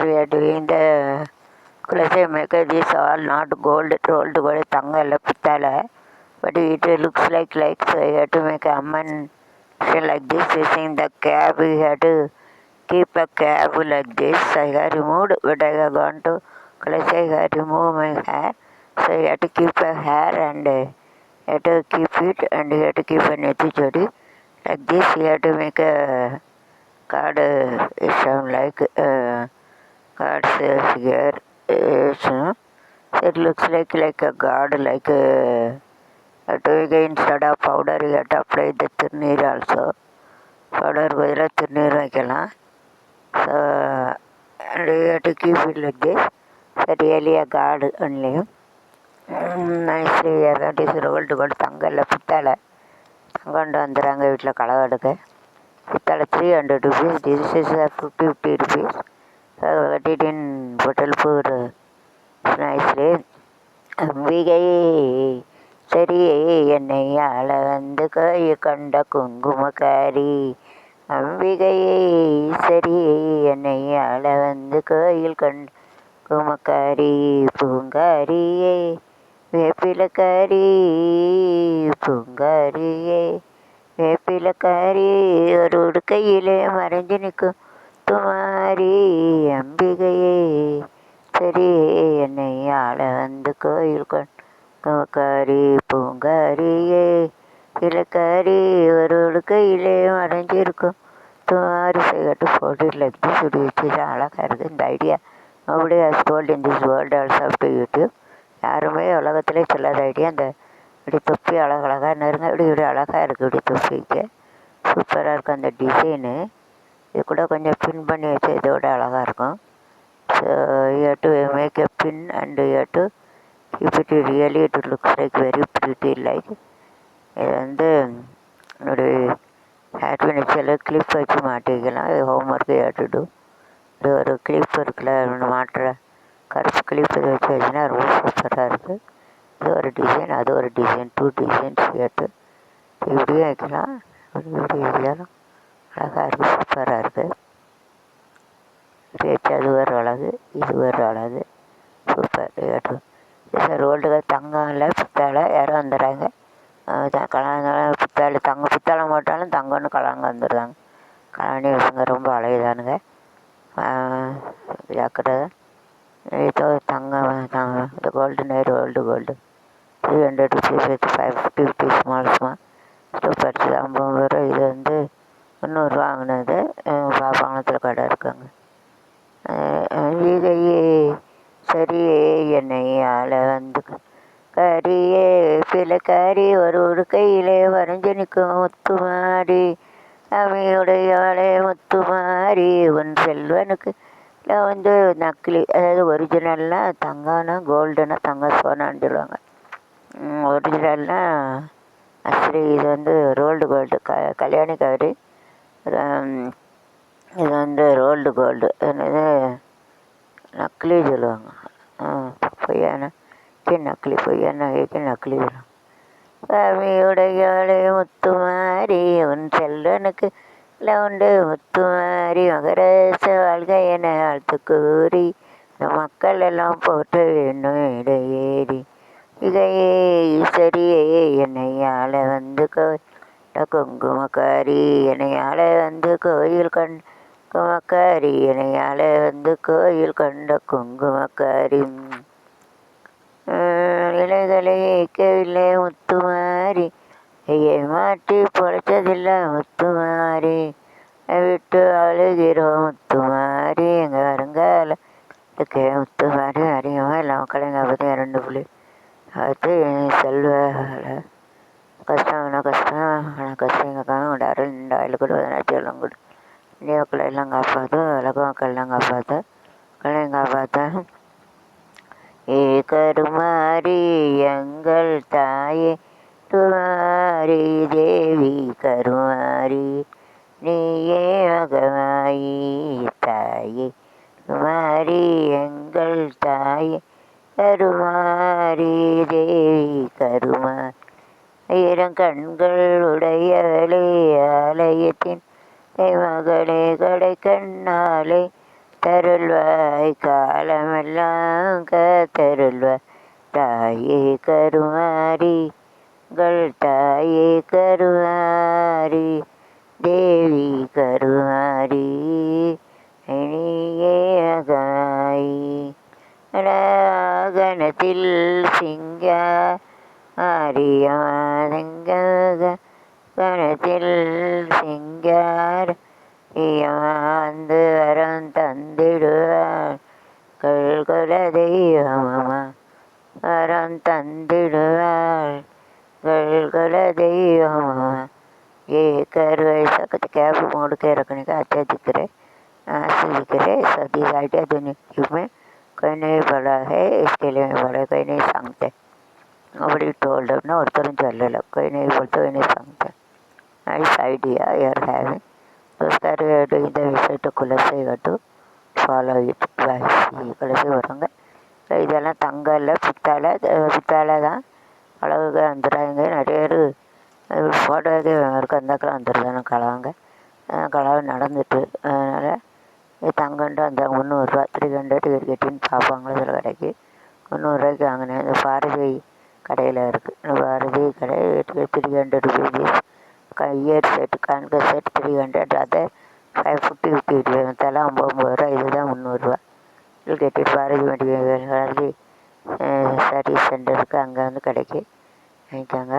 we are doing the Kulasai maker. These all not gold, rolled gold, tanga, pitala. But it looks like so I have to make a amman like this. Using the cap, we have to keep a cap like this. I have removed, but I have gone to Kulasai, I have removed my hair. So I have to keep a hair and have to keep it and you have to keep a nethi jodi. Like this, you have to make a card. Sound like cards here. So it looks like a guard, like instead of powder, you have to apply the tirnir also. Powder vadila tirnir vaikala. So and you have to keep it like this. So really a guard only. Nicely, that is rolled gold tangalla pitala. Tanganda andaranga vitla kalavaduke. Pitala 300 rupees. This is 50 rupees. So I got it in Bottlepur nicely. அம்பிகையே சரியே என்னை ஆள வந்து கை கண்ட குங்குமக்காரி அம்பிகையே சரியே என்னை ஆள வந்து கோயில் கண்ட குங்குமக்காரி பூங்காரியே வேப்பிலக்காரி பூங்காரியே வேப்பிலக்காரி ஒரு உடுக்கையிலே மறைஞ்சு நிற்கும் துமாரி அம்பிகையே சரியே என்னை ஆள வந்து கோயில் கொண்டாரி பூங்காரியே இலக்காரி ஒரு உடுக்கையிலே மறைஞ்சிருக்கும் துமாரி செய்கட்டு போட்டு லைக் திஸ் which is அழகாக இருக்குது இந்த idea nobody has told in this world also up to YouTube. யாருமே உலகத்திலே சொல்லாத ஐடியா. அந்த இப்படி தொப்பி அழகழகாக நெருங்க இப்படி அழகாக இருக்குது. இப்படி தொப்பிக்கு சூப்பராக இருக்கும் அந்த டிசைனு. இது கூட கொஞ்சம் பின் பண்ணி வச்சு இதோட அழகாக இருக்கும். So you have to make a pin and you have to keep it really, it looks like very pretty like. இது வந்து ஒரு ஹேட் பண்ணிச்சு கிளிப் வச்சு மாட்டிக்கலாம். Homework you have to do. இது ஒரு கிளிப் இருக்குல்ல மாட்டுற கருப்பு கிளிப் இது வச்சு வச்சுன்னா ரொம்ப சூப்பராக இருக்குது. இது ஒரு டிசைன், அது ஒரு டிசைன், 2 டிசைன்ஸ் கேட்டு இப்படியும் வைக்கலாம், இப்படி வைக்கலாம். அழகாக இருக்குது, சூப்பராக இருக்குது. வச்சு அது ஒரு அழகு, இது ஒரு அழகு, சூப்பர். இது ரோல்டு தங்கம் இல்லை பித்தாளை யாரும் வந்துடுறாங்க. பித்தாளை பித்தாளை போட்டாலும் தங்கம்னு கலங்க வந்துடுறாங்க. கலாணி வச்சுங்க ரொம்ப அழகுதானுங்க. ஜாக்கிரதை. ஏதோ தங்கம் இந்த கோல்டு நேர் rolled gold 300 rupees with 550 rupees small super. 50 ரூபா. இது வந்து 300 வாங்கினது பாப்பாங்கத்தில் கடை இருக்குங்க. அம்பிகையே சரியே என்னை ஆள வந்து கரியே பிள்ளைக்காரி ஒரு உடுக்கையிலே வரைஞ்சு நிற்கும் முத்துமாரி அவையுடையாளே முத்துமாரி உன் செல்வனுக்கு வந்து நக்கிலி, அதாவது ஒரிஜினல்னா தங்கம்னா கோல்டுனா தங்கம் சோனான்னு சொல்லுவாங்க. ஒரிஜினல்னா அஸ்லி. இது வந்து ரோல்டு கோல்டு கல்யாணி கவரி. இது வந்து ரோல்டு கோல்டு. என்னது நக்கிலி சொல்லுவாங்க. பொய்யான நக்கிலி, பொய்யான நகைக்கு நக்கிலி சொல்லுவாங்க. சாமியுடையாளே முத்துமாரி உன் செல்வனுக்கு உண்டு முத்துமாரி மகரச வாழ்க என வாழ்த்து கூறி இந்த மக்கள் எல்லாம் போட்டு வேணும் இடையேறி இதையே ஈஸ்வரியே என்னை ஆள வந்து கோயில் குங்குமக்காரி என்னை ஆள வந்து கோயில் கண்ட குங்குமக்காரி என்னை ஆள வந்து கோயில் கண்ட குங்குமக்காரி இலைகளை ஏற்கவில்லை முத்துமாரி ஏமாற்றி பொழைச்சதில்லை முத்துமாரி விட்டு அழுகிறோம் முத்துமாரி எங்கள் வருங்கால இருக்கே முத்துமாரி அதிகமாக எல்லா மக்களையும் காப்பாற்றி 2 புள்ளி பார்த்து செல்வ கஷ்டம் கஷ்டம் ஆனால் கஷ்டம் எங்கள் உங்களோட அருள் இந்த ஆயில் கூட 18 எல்லாம் கூட இந்திய மக்களை எல்லாம் காப்பாற்று, உலக மக்கள் எல்லாம் காப்பாற்று, மக்களையும் காப்பாற்ற. ஏ கருமாரி எங்கள் தாயே கருமாரி தேவி கருமாரி நீயே மகமாயி தாயே கருமாரி எங்கள் தாயே கருமாரி தேவி கருமாரி 1000 கண்கள் உடையவளே ஆலயத்தின் மகளே கடை கண்ணாலே தருள்வாய் காலமெல்லாம் காத்தருள்வாய் தாயே கருமாரி தாயே கருமாரி தேவி கருமாரி நீயே அகாயி கணத்தில் கணத்தில் சிங்கார வந்து வரம் தந்திடுவார் கல்குல தெய்வமம்மா வரம் தந்திடுவார் கல்குல தெய்வமம்மா ये कर ऐसा कहते कैब मोड़ के रखने का अच्छा दिख रहे सदी आइडिया दुनिया में कोई नहीं बड़ा है इसके लिए मैं बड़ा कोई नहीं सांगते nobody told them ना ஒருத்தரும் சொல்லல कोई नहीं बोलते कोई नहीं सांगते nice idea you are having those are doing the visit to Kulase to follow it by Kulase வருங்க இதெல்லாம் தங்கம் இல்லை பித்தாளை தான் அளவுக்கு வந்துடுறாங்க நிறைய பேர் ஃபோட்டோவே இருக்கு அந்தாக்கெல்லாம் வந்துடுதானே கலவை நடந்துட்டு அதனால் தங்கன்ட்டு அந்த 300 300 கட்டின்னு பார்ப்பாங்களே சில கடைக்கு 300 வாங்கினேன் இந்த பாரதி கடையில் இருக்குது பாரதி கடை 300 rupees இயர் செட் கணக்கு செட் 300 அதை 550 மற்றெல்லாம் 50 இதுதான் 300 இது கட்டிட்டு பாரதி சர்வீஸ் சென்டருக்கு அங்கே வந்து கடைக்கு வாங்கிக்காங்க